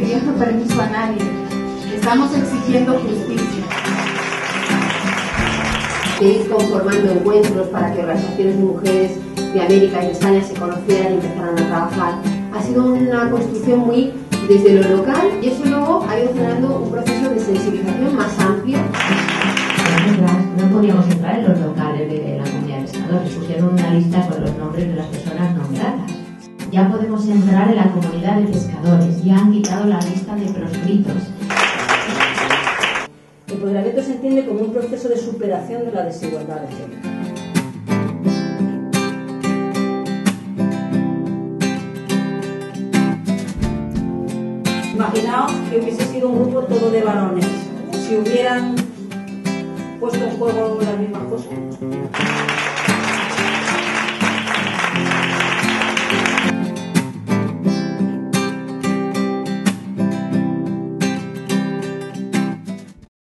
pidiendo permiso a nadie. Estamos exigiendo justicia. De ir conformando encuentros para que organizaciones de mujeres de América y de España se conocieran y empezaran a trabajar. Ha sido una construcción muy desde lo local y eso luego ha ido generando un proceso de sensibilización más amplio. No podíamos entrar en los locales de la comunidad de pescadores, pusieron una lista con los nombres de las personas nombradas. Ya podemos entrar en la comunidad de pescadores, ya han quitado la lista de proscritos. El empoderamiento se entiende como un proceso de superación de la desigualdad de género. Imaginaos que hubiese sido un grupo todo de varones, si hubieran puesto en juego las mismas cosas.